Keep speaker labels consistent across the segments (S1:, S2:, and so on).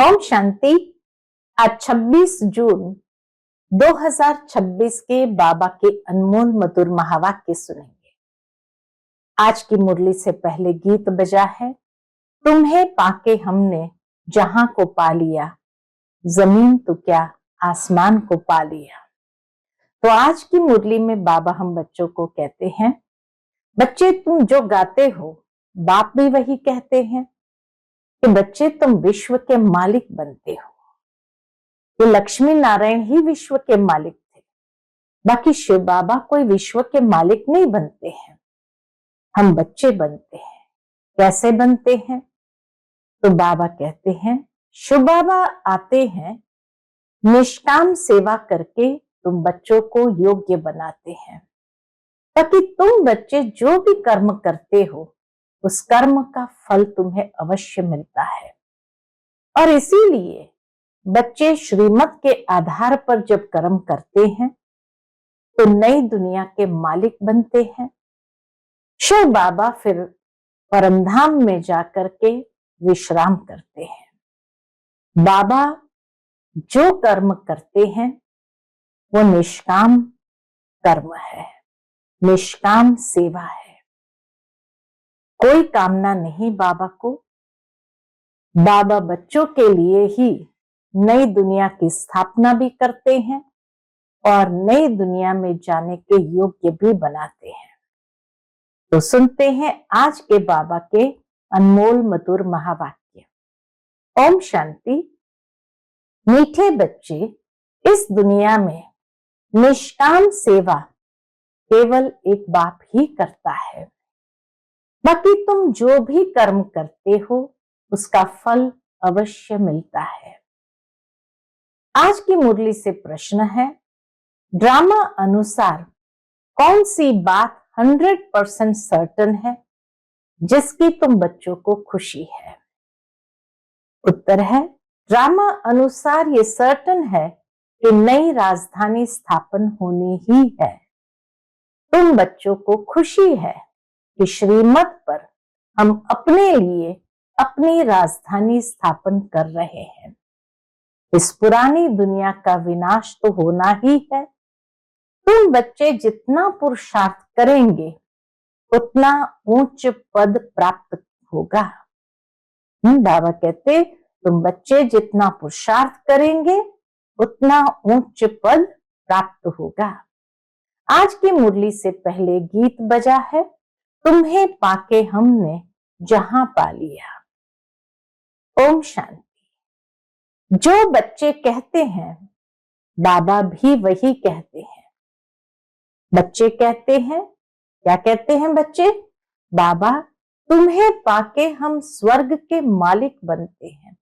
S1: ओम शांति। आज 26 जून 2026 के बाबा के अनमोल मधुर महावाक्य सुनेंगे। आज की मुरली से पहले गीत बजा है, तुम्हें पाके हमने जहां को पा लिया, जमीन तो क्या आसमान को पा लिया। तो आज की मुरली में बाबा हम बच्चों को कहते हैं, बच्चे तुम जो गाते हो बाप भी वही कहते हैं कि बच्चे तुम विश्व के मालिक बनते हो। तो लक्ष्मी नारायण ही विश्व के मालिक थे, बाकी शिव बाबा कोई विश्व के मालिक नहीं बनते हैं, हम बच्चे बनते हैं। कैसे बनते हैं? तो बाबा कहते हैं, शिव बाबा आते हैं, निष्काम सेवा करके तुम बच्चों को योग्य बनाते हैं, ताकि तुम बच्चे जो भी कर्म करते हो उस कर्म का फल तुम्हें अवश्य मिलता है। और इसीलिए बच्चे श्रीमत के आधार पर जब कर्म करते हैं तो नई दुनिया के मालिक बनते हैं। शिव बाबा फिर परमधाम में जाकर के विश्राम करते हैं। बाबा जो कर्म करते हैं वो निष्काम कर्म है, निष्काम सेवा है। कोई कामना नहीं बाबा को। बाबा बच्चों के लिए ही नई दुनिया की स्थापना भी करते हैं और नई दुनिया में जाने के योग्य भी बनाते हैं। तो सुनते हैं आज के बाबा के अनमोल मधुर महावाक्य। ओम शांति। मीठे बच्चे, इस दुनिया में निष्काम सेवा केवल एक बाप ही करता है, बाकी तुम जो भी कर्म करते हो उसका फल अवश्य मिलता है। आज की मुरली से प्रश्न है, ड्रामा अनुसार कौन सी बात 100% सर्टन है जिसकी तुम बच्चों को खुशी है? उत्तर है, ड्रामा अनुसार ये सर्टन है कि नई राजधानी स्थापन होनी ही है। तुम बच्चों को खुशी है कि श्रीमत पर हम अपने लिए अपनी राजधानी स्थापन कर रहे हैं। इस पुरानी दुनिया का विनाश तो होना ही है। तुम बच्चे जितना पुरुषार्थ करेंगे उतना उच्च पद प्राप्त होगा। बाबा कहते, तुम बच्चे जितना पुरुषार्थ करेंगे उतना उच्च पद प्राप्त होगा। आज की मुरली से पहले गीत बजा है, तुम्हें पाके हमने जहां पा लिया। ओम शांति। जो बच्चे कहते हैं बाबा भी वही कहते हैं। बच्चे कहते हैं, क्या कहते हैं बच्चे? बाबा तुम्हें पाके हम स्वर्ग के मालिक बनते हैं।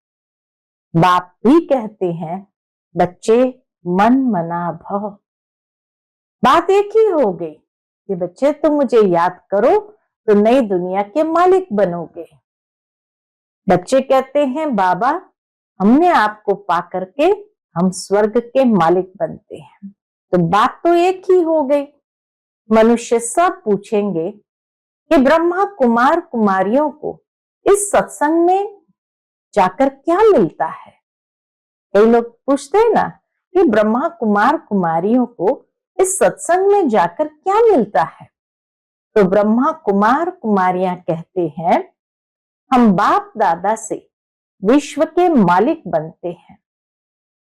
S1: बाप भी कहते हैं, बच्चे मन मना भव। बात एक ही हो गई कि बच्चे तुम मुझे याद करो तो नई दुनिया के मालिक बनोगे। बच्चे कहते हैं, बाबा हमने आपको पा करके हम स्वर्ग के मालिक बनते हैं। तो बात तो एक ही हो गई। मनुष्य सब पूछेंगे कि ब्रह्मा कुमार कुमारियों को इस सत्संग में जाकर क्या मिलता है? कई लोग पूछते हैं ना कि ब्रह्मा कुमार कुमारियों को इस सत्संग में जाकर क्या मिलता है? तो ब्रह्मा कुमार कुमारियां कहते हैं, हम बाप दादा से विश्व के मालिक बनते हैं।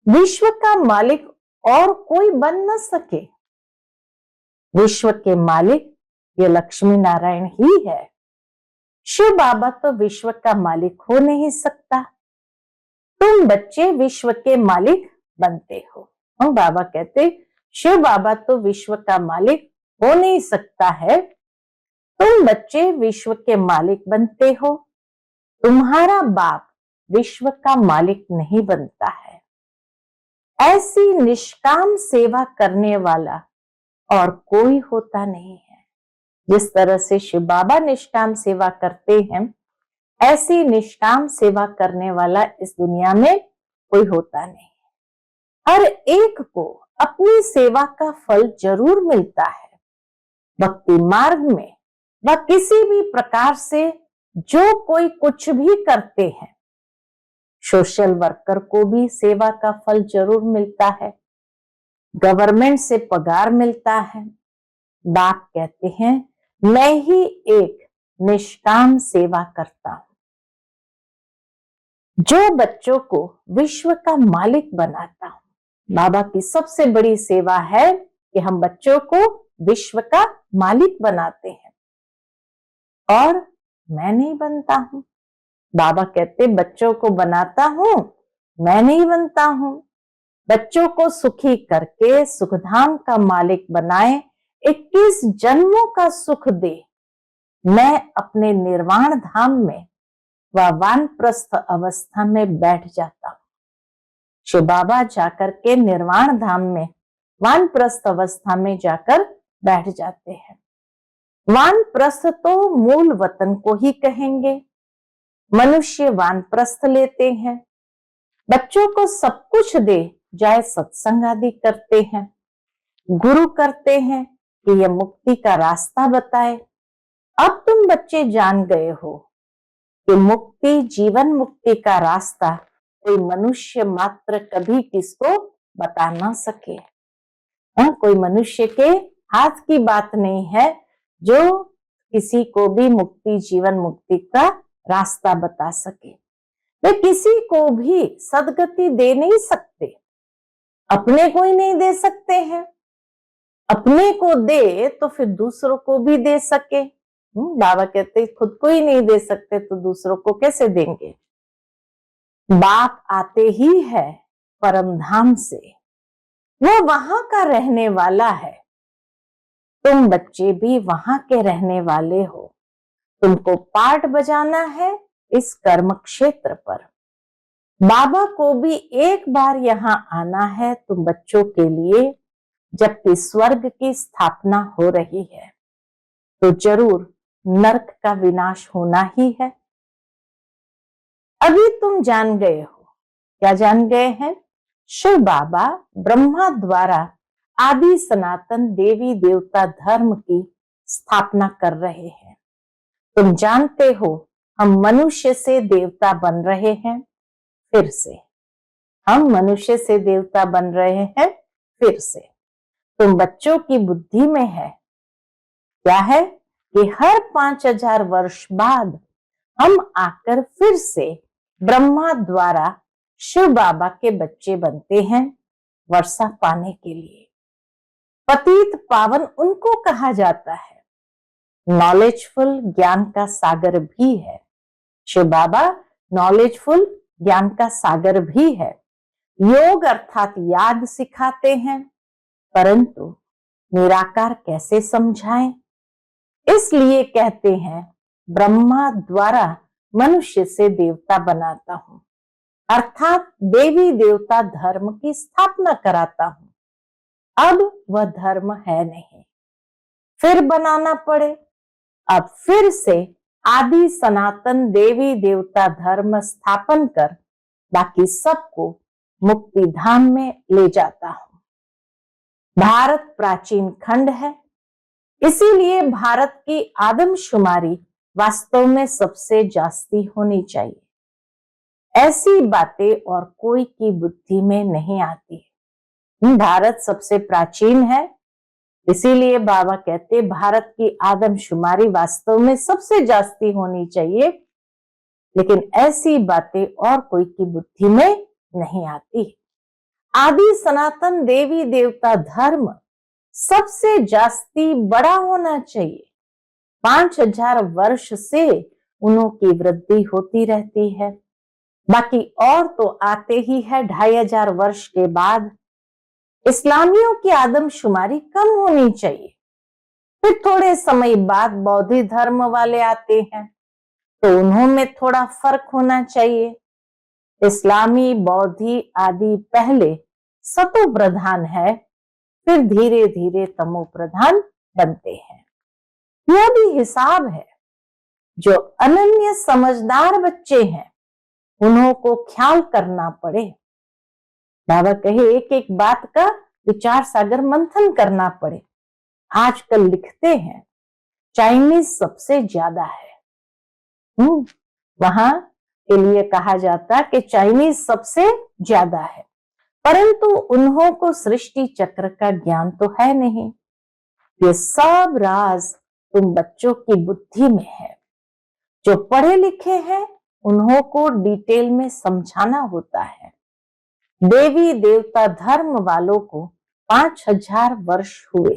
S1: विश्व का मालिक और कोई बन न सके। विश्व के मालिक ये लक्ष्मी नारायण ही है। शिव बाबा तो विश्व का मालिक हो नहीं सकता। तुम बच्चे विश्व के मालिक बनते हो। और बाबा कहते, शिव बाबा तो विश्व का मालिक हो नहीं सकता है, तुम बच्चे विश्व के मालिक बनते हो। तुम्हारा बाप विश्व का मालिक नहीं बनता है। ऐसी निष्काम सेवा करने वाला और कोई होता नहीं है। जिस तरह से शिव बाबा निष्काम सेवा करते हैं, ऐसी निष्काम सेवा करने वाला इस दुनिया में कोई होता नहीं। हर एक को अपनी सेवा का फल जरूर मिलता है। भक्ति मार्ग में व किसी भी प्रकार से जो कोई कुछ भी करते हैं, सोशल वर्कर को भी सेवा का फल जरूर मिलता है, गवर्नमेंट से पगार मिलता है। बाप कहते हैं मैं ही एक निष्काम सेवा करता हूं, जो बच्चों को विश्व का मालिक बनाता हूं। बाबा की सबसे बड़ी सेवा है कि हम बच्चों को विश्व का मालिक बनाते हैं, और मैं नहीं बनता हूं। बाबा कहते बच्चों को बनाता हूं, मैं नहीं बनता हूं। बच्चों को सुखी करके सुखधाम का मालिक बनाए, 21 जन्मों का सुख दे। मैं अपने निर्वाण धाम में व वानप्रस्थ अवस्था में बैठ जाता हूं। शिव बाबा जाकर के निर्वाण धाम में वानप्रस्थ अवस्था में जाकर बैठ जाते हैं। वानप्रस्थ तो मूल वतन को ही कहेंगे। मनुष्य वानप्रस्थ लेते हैं, बच्चों को सब कुछ दे जाए, सत्संग आदि करते हैं, गुरु करते हैं कि यह मुक्ति का रास्ता बताए। अब तुम बच्चे जान गए हो कि मुक्ति, जीवन मुक्ति का रास्ता कोई मनुष्य मात्र कभी किसको बता ना सके। कोई मनुष्य के हाथ की बात नहीं है जो किसी को भी मुक्ति, जीवन मुक्ति का रास्ता बता सके। वे किसी को भी सदगति दे नहीं सकते, अपने को ही नहीं दे सकते हैं। अपने को दे तो फिर दूसरों को भी दे सके। बाबा कहते खुद को ही नहीं दे सकते तो दूसरों को कैसे देंगे। बाप आते ही है परम धाम से, वो वहां का रहने वाला है, तुम बच्चे भी वहां के रहने वाले हो। तुमको पार्ट बजाना है इस कर्म क्षेत्र पर। बाबा को भी एक बार यहाँ आना है तुम बच्चों के लिए, जबकि स्वर्ग की स्थापना हो रही है तो जरूर नरक का विनाश होना ही है। अभी तुम जान गए हो, क्या जान गए हैं? शिव बाबा ब्रह्मा द्वारा आदि सनातन देवी देवता धर्म की स्थापना कर रहे हैं। तुम जानते हो हम मनुष्य से देवता बन रहे हैं, फिर से हम मनुष्य से देवता बन रहे हैं, फिर से। तुम बच्चों की बुद्धि में है क्या है कि हर 5000 वर्ष बाद हम आकर फिर से ब्रह्मा द्वारा शिव बाबा के बच्चे बनते हैं वर्षा पाने के लिए। पतित पावन उनको कहा जाता है, नॉलेजफुल ज्ञान का सागर भी है। शिव बाबा नॉलेजफुल ज्ञान का सागर भी है। योग अर्थात याद सिखाते हैं, परंतु निराकार कैसे समझाएं, इसलिए कहते हैं ब्रह्मा द्वारा मनुष्य से देवता बनाता हूं, अर्थात देवी देवता धर्म की स्थापना कराता हूं। अब वह धर्म है नहीं, फिर बनाना पड़े। अब फिर से आदि सनातन देवी देवता धर्म स्थापन कर बाकी सबको मुक्ति धाम में ले जाता हूं। भारत प्राचीन खंड है, इसीलिए भारत की आदमशुमारी वास्तव में सबसे जास्ती होनी चाहिए। ऐसी बातें और कोई की बुद्धि में नहीं आती। भारत सबसे प्राचीन है, इसीलिए बाबा कहते भारत की आदमशुमारी वास्तव में सबसे जास्ती होनी चाहिए, लेकिन ऐसी बातें और कोई की बुद्धि में नहीं आती। आदि सनातन देवी देवता धर्म सबसे जास्ती बड़ा होना चाहिए। 5000 वर्ष से उनकी वृद्धि होती रहती है, बाकी और तो आते ही है 2500 वर्ष के बाद। इस्लामियों की आदमशुमारी कम होनी चाहिए, फिर थोड़े समय बाद बौद्ध धर्म वाले आते हैं तो उन्होंने थोड़ा फर्क होना चाहिए। इस्लामी बौद्धी आदि पहले सतो प्रधान है, फिर धीरे धीरे तमो प्रधान बनते हैं। यह भी हिसाब है। जो अनन्य समझदार बच्चे हैं उन्हों को ख्याल करना पड़े। बाबा कहे एक एक बात का विचार सागर मंथन करना पड़े। आजकल लिखते हैं चाइनीज सबसे ज्यादा है, वहां के लिए कहा जाता कि चाइनीज सबसे ज्यादा है, परंतु उन्हों को सृष्टि चक्र का ज्ञान तो है नहीं। ये सब राज तुम बच्चों की बुद्धि में है। जो पढ़े लिखे हैं उन्हों को डिटेल में समझाना होता है। देवी देवता धर्म वालों को 5000 वर्ष हुए,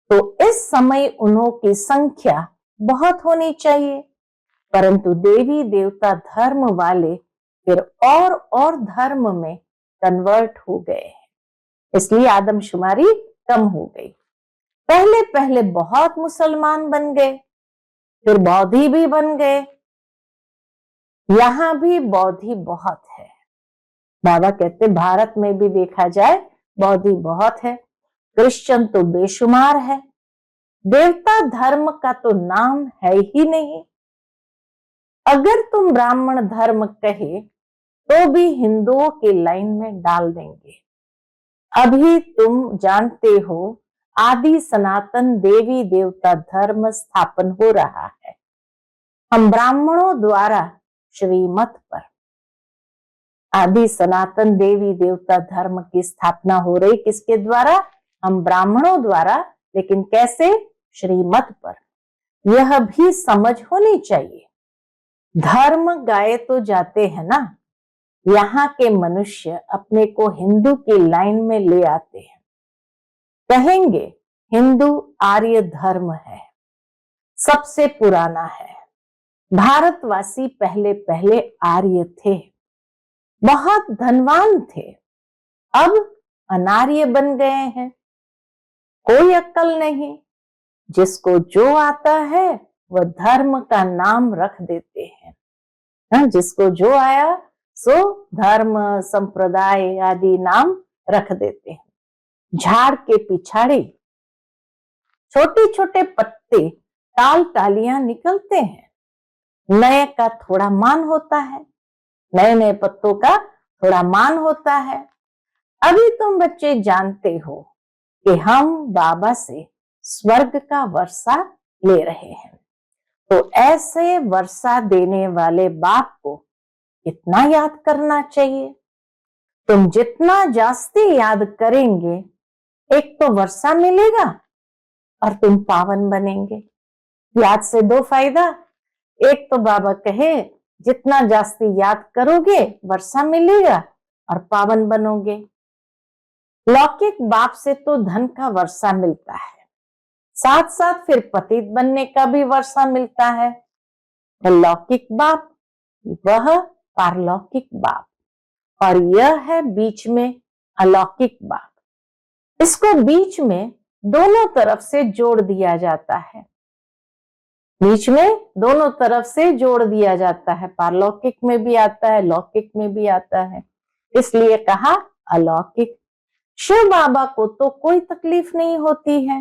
S1: तो इस समय उन्हों की संख्या बहुत होनी चाहिए, परंतु देवी देवता धर्म वाले फिर और धर्म में कन्वर्ट हो गए हैं, इसलिए आदमशुमारी कम हो गई। पहले पहले बहुत मुसलमान बन गए, फिर बौद्धि भी बन गए। यहां भी बौद्धि बहुत है। बाबा कहते भारत में भी देखा जाए बौद्धि बहुत है, क्रिश्चियन तो बेशुमार है, देवता धर्म का तो नाम है ही नहीं। अगर तुम ब्राह्मण धर्म कहे तो भी हिंदुओं की लाइन में डाल देंगे। अभी तुम जानते हो आदि सनातन देवी देवता धर्म स्थापन हो रहा है, हम ब्राह्मणों द्वारा श्रीमत पर। आदि सनातन देवी देवता धर्म की स्थापना हो रही किसके द्वारा? हम ब्राह्मणों द्वारा, लेकिन कैसे? श्रीमत पर। यह भी समझ होनी चाहिए। धर्म गाए तो जाते हैं ना, यहाँ के मनुष्य अपने को हिंदू की लाइन में ले आते हैं, कहेंगे हिंदू आर्य धर्म है, सबसे पुराना है। भारतवासी पहले पहले आर्य थे, बहुत धनवान थे, अब अनार्य बन गए हैं, कोई अक्ल नहीं। जिसको जो आता है वह धर्म का नाम रख देते हैं। जिसको जो आया सो धर्म संप्रदाय आदि नाम रख देते हैं। झाड़ के पिछाड़ी छोटे छोटे पत्ते टाल टालियां निकलते हैं, नए का थोड़ा मान होता है, नए नए पत्तों का थोड़ा मान होता है। अभी तुम बच्चे जानते हो कि हम बाबा से स्वर्ग का वर्षा ले रहे हैं, तो ऐसे वर्षा देने वाले बाप को कितना याद करना चाहिए। तुम जितना जास्ती याद करेंगे, एक तो वर्षा मिलेगा और तुम पावन बनेंगे। याद से दो फायदा, एक तो बाबा कहे जितना जास्ती याद करोगे वर्षा मिलेगा और पावन बनोगे। लौकिक बाप से तो धन का वर्षा मिलता है, साथ साथ फिर पतित बनने का भी वर्षा मिलता है। लौकिक बाप वह पारलौकिक बाप, और यह है बीच में अलौकिक बाप। इसको बीच में दोनों तरफ से जोड़ दिया जाता है, बीच में दोनों तरफ से जोड़ दिया जाता है। पारलौकिक में भी आता है, लौकिक में भी आता है, इसलिए कहा अलौकिक। शिव बाबा को तो कोई तकलीफ नहीं होती है,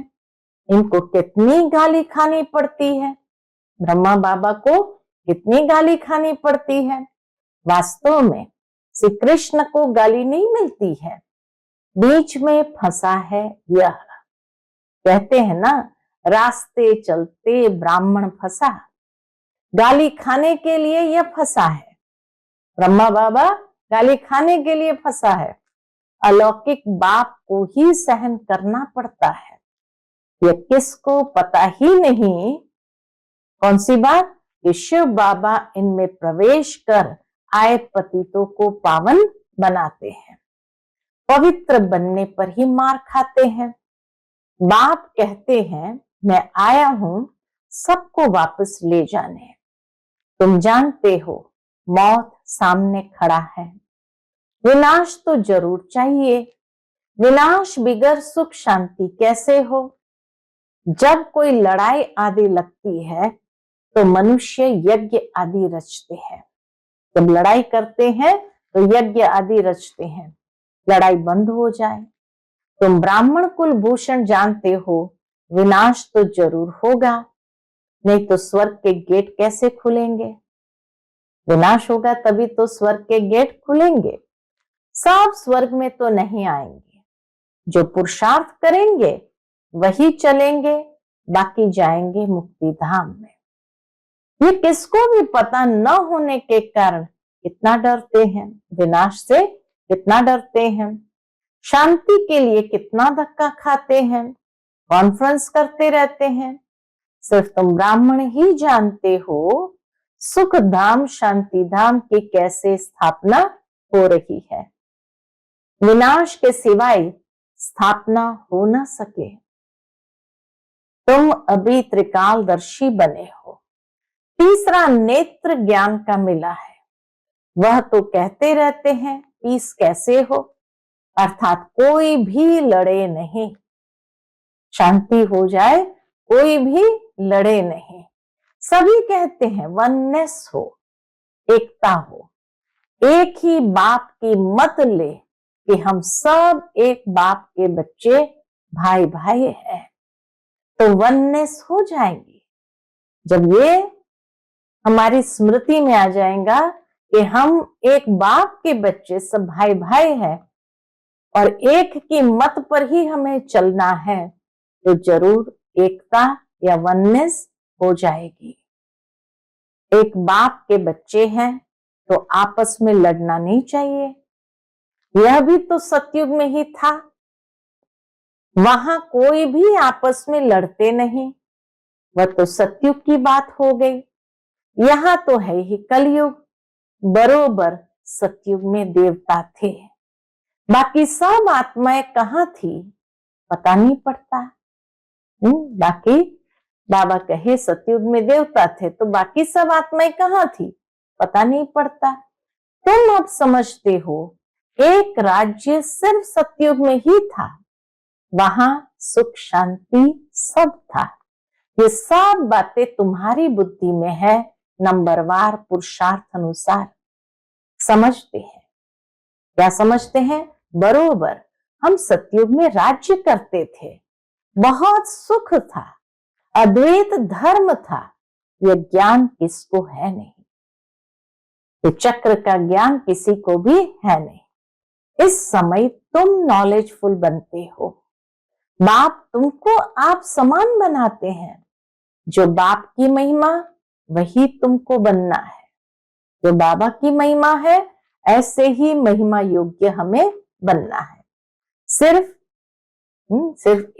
S1: इनको कितनी गाली खानी पड़ती है, ब्रह्मा बाबा को कितनी गाली खानी पड़ती है। वास्तव में श्री कृष्ण को गाली नहीं मिलती है, बीच में फंसा है यह। कहते हैं ना, रास्ते चलते ब्राह्मण फंसा, गाली खाने के लिए यह फंसा है। ब्रह्मा बाबा गाली खाने के लिए फंसा है, अलौकिक बाप को ही सहन करना पड़ता है। यह किसको पता ही नहीं, कौन सी बात? कि शिव बाबा इनमें प्रवेश कर आए पतितों को पावन बनाते हैं, पवित्र बनने पर ही मार खाते हैं। बाप कहते हैं मैं आया हूं सबको वापस ले जाने। तुम जानते हो मौत सामने खड़ा है, विनाश तो जरूर चाहिए, विनाश बिगर सुख शांति कैसे हो। जब कोई लड़ाई आदि लगती है तो मनुष्य यज्ञ आदि रचते हैं। जब लड़ाई करते हैं तो यज्ञ आदि रचते हैं, लड़ाई बंद हो जाए। तुम ब्राह्मण कुल भूषण जानते हो विनाश तो जरूर होगा, नहीं तो स्वर्ग के गेट कैसे खुलेंगे। विनाश होगा तभी तो स्वर्ग के गेट खुलेंगे। सब स्वर्ग में तो नहीं आएंगे, जो पुरुषार्थ करेंगे वही चलेंगे, बाकी जाएंगे मुक्ति धाम में। ये किसको भी पता न होने के कारण कितना डरते हैं, विनाश से कितना डरते हैं, शांति के लिए कितना धक्का खाते हैं, कॉन्फ्रेंस करते रहते हैं। सिर्फ तुम ब्राह्मण ही जानते हो सुख धाम शांति धाम की कैसे स्थापना हो रही है। विनाश के सिवाय स्थापना हो न सके। तुम अभी त्रिकालदर्शी बने हो। तीसरा नेत्र ज्ञान का मिला है। वह तो कहते रहते हैं पीस कैसे हो, अर्थात कोई भी लड़े नहीं, शांति हो जाए, कोई भी लड़े नहीं। सभी कहते हैं वननेस हो, एकता हो, एक ही बाप की मत ले कि हम सब एक बाप के बच्चे, भाई भाई हैं, तो वननेस हो जाएंगी। जब ये हमारी स्मृति में आ जाएगा कि हम एक बाप के बच्चे, सब भाई भाई हैं और एक की मत पर ही हमें चलना है, तो जरूर एकता या वननेस हो जाएगी। एक बाप के बच्चे हैं तो आपस में लड़ना नहीं चाहिए। यह भी तो सतयुग में ही था, वहां कोई भी आपस में लड़ते नहीं, वह तो सतयुग की बात हो गई। यहाँ तो है ही कलयुग, बरोबर सतयुग में देवता थे, बाकी सब आत्माएं कहाँ थी पता नहीं पड़ता। बाकी बाबा कहे सतयुग में देवता थे तो बाकी सब आत्माएं कहाँ थी पता नहीं पड़ता। तुम अब समझते हो एक राज्य सिर्फ सतयुग में ही था, वहां सुख शांति सब था। ये सब बातें तुम्हारी बुद्धि में है, नंबरवार पुरुषार्थ अनुसार समझते हैं। क्या समझते हैं? बरोबर हम सतयुग में राज्य करते थे, बहुत सुख था, अद्वैत धर्म था। यह ज्ञान किसको है नहीं, ये चक्र का ज्ञान किसी को भी है नहीं। इस समय तुम नॉलेजफुल बनते हो, बाप तुमको आप समान बनाते हैं। जो बाप की महिमा वही तुमको बनना है, जो बाबा की महिमा है ऐसे ही महिमा योग्य हमें बनना है। सिर्फ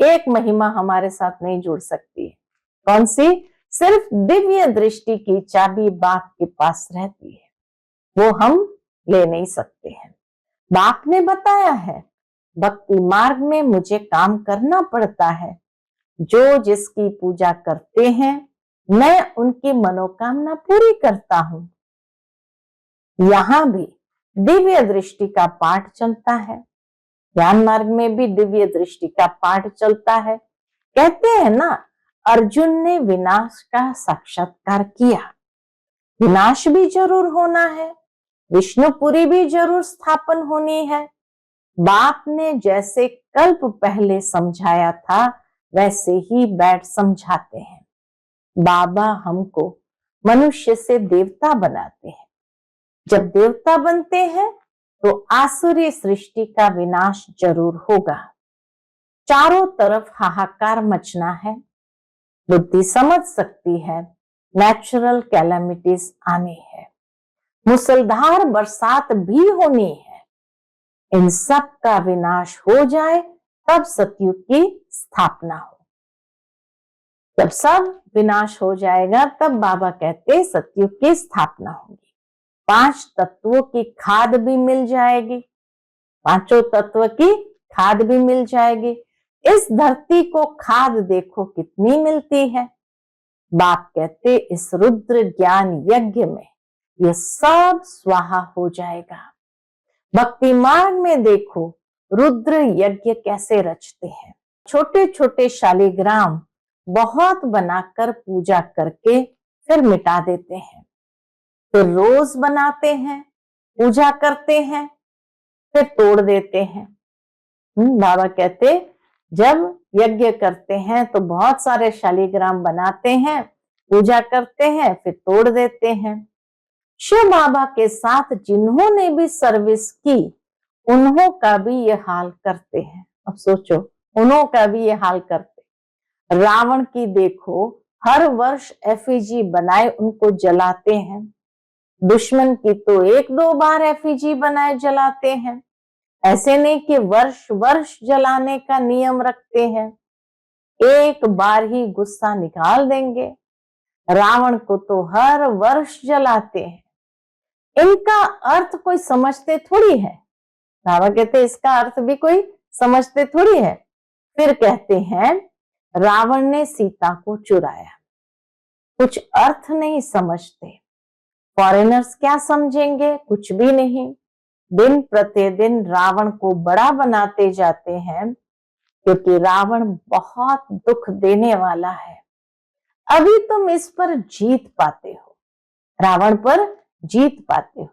S1: एक महिमा हमारे साथ नहीं जुड़ सकती है। कौन सी? सिर्फ दिव्य दृष्टि की चाबी बाप के पास रहती है, वो हम ले नहीं सकते हैं। बाप ने बताया है भक्ति मार्ग में मुझे काम करना पड़ता है, जो जिसकी पूजा करते हैं मैं उनकी मनोकामना पूरी करता हूं। यहां भी दिव्य दृष्टि का पाठ चलता है, ज्ञान मार्ग में भी दिव्य दृष्टि का पाठ चलता है। कहते हैं ना, अर्जुन ने विनाश का साक्षात्कार किया, विनाश भी जरूर होना है, विष्णुपुरी भी जरूर स्थापन होनी है। बाप ने जैसे कल्प पहले समझाया था वैसे ही बैठ समझाते हैं। बाबा हमको मनुष्य से देवता बनाते हैं। जब देवता बनते हैं तो आसुरी सृष्टि का विनाश जरूर होगा। चारों तरफ हाहाकार मचना है, बुद्धि समझ सकती है नेचुरल कैलेमिटीज आनी है, मूसलधार बरसात भी होनी है। इन सब का विनाश हो जाए तब सतयुग की स्थापना हो। जब सब विनाश हो जाएगा तब बाबा कहते सतयुग की स्थापना होगी। 5 तत्वों की खाद भी मिल जाएगी, पांचों तत्व की खाद भी मिल जाएगी। इस धरती को खाद देखो कितनी मिलती है। बाप कहते इस रुद्र ज्ञान यज्ञ में ये सब स्वाहा हो जाएगा। भक्ति मार्ग में देखो रुद्र यज्ञ कैसे रचते हैं। छोटे छोटे शालिग्राम बहुत बनाकर पूजा करके फिर मिटा देते हैं, फिर रोज बनाते हैं, पूजा करते हैं, फिर तोड़ देते हैं। बाबा कहते जब यज्ञ करते हैं तो बहुत सारे शालिग्राम बनाते हैं, पूजा करते हैं, फिर तोड़ देते हैं। शिव बाबा के साथ जिन्होंने भी सर्विस की उन्हों का भी ये हाल करते हैं। अब सोचो, उन्हों का भी ये हाल करते। रावण की देखो, हर वर्ष एफिजी बनाए उनको जलाते हैं। दुश्मन की तो 1-2 बार एफिजी बनाए जलाते हैं। ऐसे नहीं कि वर्ष वर्ष जलाने का नियम रखते हैं, एक बार ही गुस्सा निकाल देंगे। रावण को तो हर वर्ष जलाते हैं। इनका अर्थ कोई समझते थोड़ी है। बाबा कहते इसका अर्थ भी कोई समझते थोड़ी है। फिर कहते हैं रावण ने सीता को चुराया। कुछ अर्थ नहीं समझते। फॉरेनर्स क्या समझेंगे? कुछ भी नहीं। दिन प्रतिदिन रावण को बड़ा बनाते जाते हैं, क्योंकि रावण बहुत दुख देने वाला है। अभी तुम इस पर जीत पाते हो, रावण पर जीत पाते हो,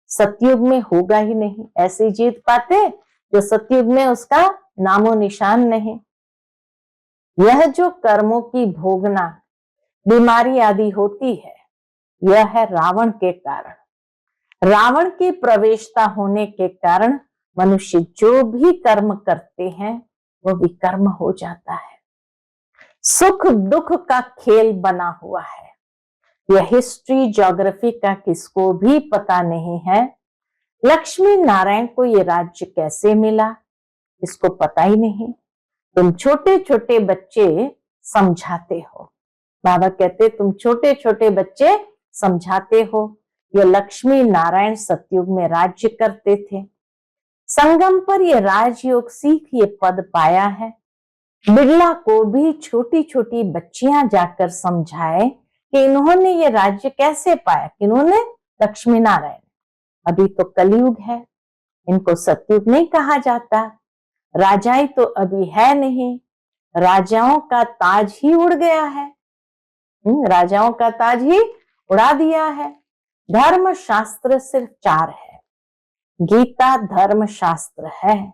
S1: सतयुग में होगा ही नहीं। ऐसे जीत पाते जो सतयुग में उसका नामो निशान नहीं। यह जो कर्मों की भोगना, बीमारी आदि होती है, यह है रावण के कारण। रावण की प्रवेशता होने के कारण मनुष्य जो भी कर्म करते हैं वो विकर्म हो जाता है। सुख दुख का खेल बना हुआ है। यह हिस्ट्री ज्योग्राफी का किसको भी पता नहीं है। लक्ष्मी नारायण को ये राज्य कैसे मिला, इसको पता ही नहीं। तुम छोटे छोटे बच्चे समझाते हो। बाबा कहते तुम छोटे छोटे बच्चे समझाते हो। ये लक्ष्मी नारायण सतयुग में राज्य करते थे। संगम पर ये राजयोग सीख ये पद पाया है। बिरला को भी छोटी छोटी बच्चियां जाकर समझाए कि इन्होंने ये राज्य कैसे पाया। इन्होंने लक्ष्मी नारायण। अभी तो कलयुग है, इनको सतयुग नहीं कहा जाता। राजाई तो अभी है नहीं, राजाओं का ताज ही उड़ गया है। राजाओं का ताज ही उड़ा दिया है। धर्म शास्त्र सिर्फ 4 है। गीता धर्म शास्त्र है,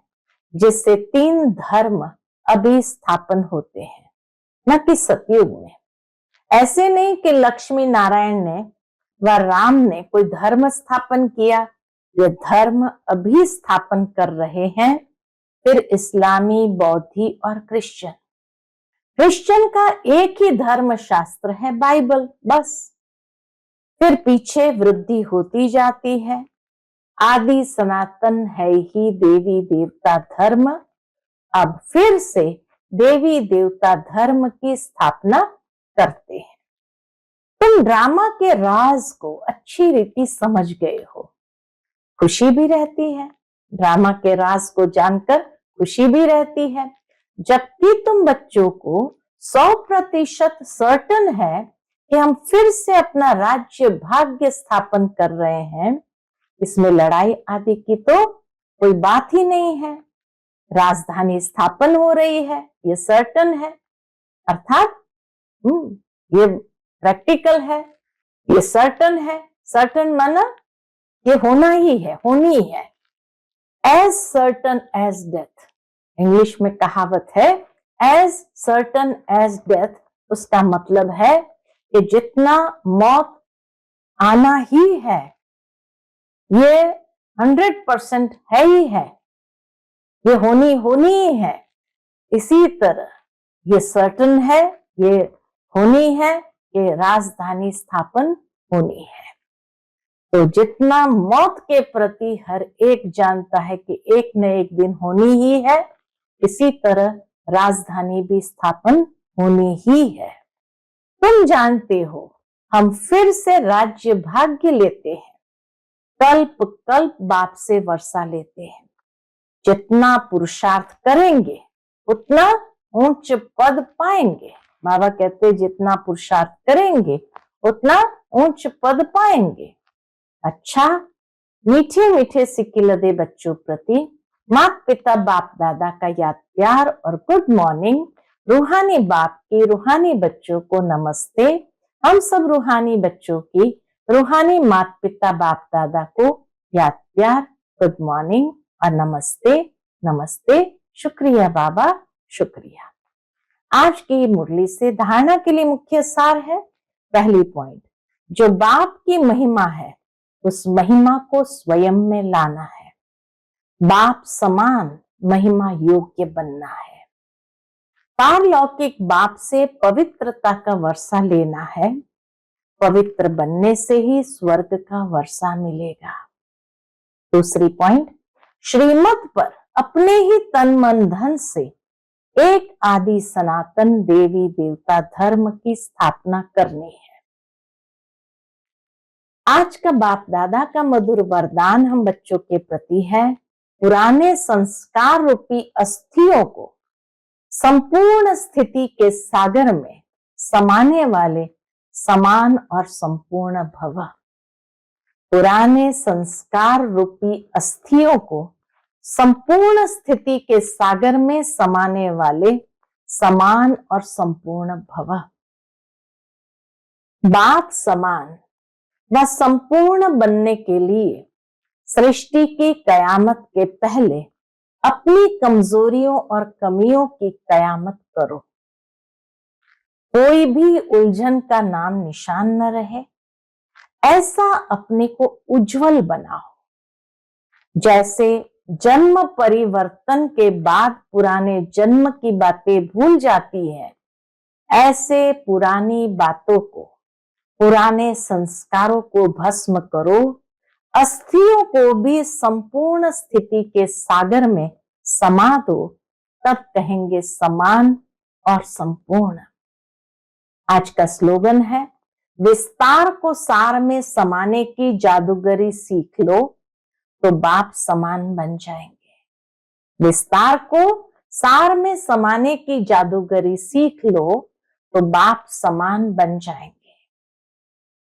S1: जिससे 3 धर्म अभी स्थापन होते हैं, न कि सतयुग में। ऐसे नहीं कि लक्ष्मी नारायण ने व राम ने कोई धर्म स्थापन किया। ये धर्म अभी स्थापन कर रहे हैं। फिर इस्लामी, बौद्धि और क्रिश्चियन। क्रिश्चियन का एक ही धर्म शास्त्र है, बाइबल, बस। फिर पीछे वृद्धि होती जाती है। आदि सनातन है ही देवी देवता धर्म। अब फिर से देवी देवता धर्म की स्थापना करते हैं। तुम ड्रामा के राज को अच्छी रीति समझ गए हो। खुशी भी रहती है, ड्रामा के राज को जानकर खुशी भी रहती है। जबकि तुम बच्चों को 100% सर्टन है कि हम फिर से अपना राज्य भाग्य स्थापन कर रहे हैं, इसमें लड़ाई आदि की तो कोई बात ही नहीं है। राजधानी स्थापन हो रही है, ये सर्टन है। अर्थात ये प्रैक्टिकल है, ये सर्टन है। सर्टन माना ये होना ही है, होनी है। As certain as death, English में कहावत है एज सर्टन एज डेथ। उसका मतलब है कि जितना मौत आना ही है, ये 100% है ही है, ये होनी ही है। इसी तरह ये सर्टन है, ये होनी है कि राजधानी स्थापन होनी है। तो जितना मौत के प्रति हर एक जानता है कि एक न एक दिन होनी ही है, इसी तरह राजधानी भी स्थापन होनी ही है। तुम जानते हो हम फिर से राज्य भाग्य लेते हैं, कल्प कल्प बाप से वर्षा लेते हैं। जितना पुरुषार्थ करेंगे उतना ऊंच पद पाएंगे। बाबा कहते जितना पुरुषार्थ करेंगे उतना ऊंच पद पाएंगे। अच्छा, मीठे मीठे सिक्किलदे बच्चों प्रति माता पिता बाप दादा का याद प्यार और गुड मॉर्निंग। रूहानी बाप के रूहानी बच्चों को नमस्ते। हम सब रूहानी बच्चों की रूहानी माता पिता बाप दादा को याद प्यार, गुड मॉर्निंग और नमस्ते। नमस्ते, शुक्रिया बाबा, शुक्रिया। आज की मुरली से धारणा के लिए मुख्य सार है। पहली पॉइंट, जो बाप की महिमा है उस महिमा को स्वयं में लाना है। बाप समान महिमा योग्य बनना है। पारलौकिक बाप से पवित्रता का वर्षा लेना है। पवित्र बनने से ही स्वर्ग का वर्षा मिलेगा। दूसरी पॉइंट, श्रीमत पर अपने ही तन मन धन से एक आदि सनातन देवी देवता धर्म की स्थापना करनी है। आज का बाप दादा का मधुर वरदान हम बच्चों के प्रति है, पुराने संस्कार रूपी अस्थियों को संपूर्ण स्थिति के सागर में समाने वाले समान और संपूर्ण भव। पुराने संस्कार रूपी अस्थियों को संपूर्ण स्थिति के सागर में समाने वाले समान और संपूर्ण भव। बाप समान व संपूर्ण बनने के लिए सृष्टि की कयामत के पहले अपनी कमजोरियों और कमियों की कयामत करो। कोई भी उलझन का नाम निशान न रहे, ऐसा अपने को उज्जवल बनाओ। जैसे जन्म परिवर्तन के बाद पुराने जन्म की बातें भूल जाती है, ऐसे पुरानी बातों को, पुराने संस्कारों को भस्म करो। अस्थियों को भी संपूर्ण स्थिति के सागर में समा दो, तब कहेंगे समान और संपूर्ण। आज का स्लोगन है, विस्तार को सार में समाने की जादूगरी सीख लो तो बाप समान बन जाएंगे। विस्तार को सार में समाने की जादूगरी सीख लो तो बाप समान बन जाएंगे।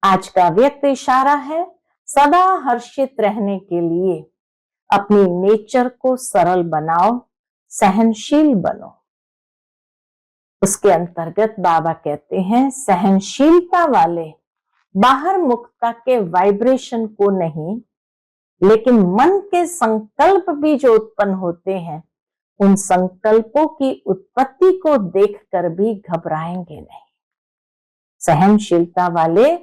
S1: आज का व्यक्त इशारा है, सदा हर्षित रहने के लिए अपनी नेचर को सरल बनाओ, सहनशील बनो। उसके अंतर्गत बाबा कहते हैं, सहनशीलता वाले बाहर मुक्ता के वाइब्रेशन को नहीं, लेकिन मन के संकल्प भी जो उत्पन्न होते हैं, उन संकल्पों की उत्पत्ति को देखकर भी घबराएंगे नहीं। सहनशीलता वाले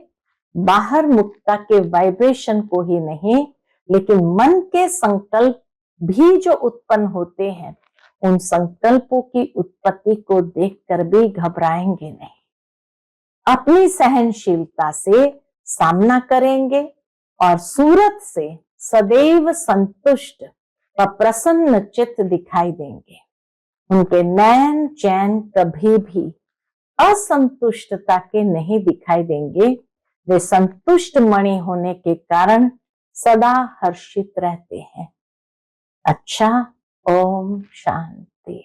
S1: बाहर मुक्ता के वाइब्रेशन को ही नहीं, लेकिन मन के संकल्प भी जो उत्पन्न होते हैं, उन संकल्पों की उत्पत्ति को देखकर भी घबराएंगे नहीं। अपनी सहनशीलता से सामना करेंगे और सूरत से सदैव संतुष्ट व प्रसन्न चित्त दिखाई देंगे। उनके नैन चैन कभी भी असंतुष्टता के नहीं दिखाई देंगे। वे संतुष्ट मणि होने के कारण सदा हर्षित रहते हैं। अच्छा, ओम शांति।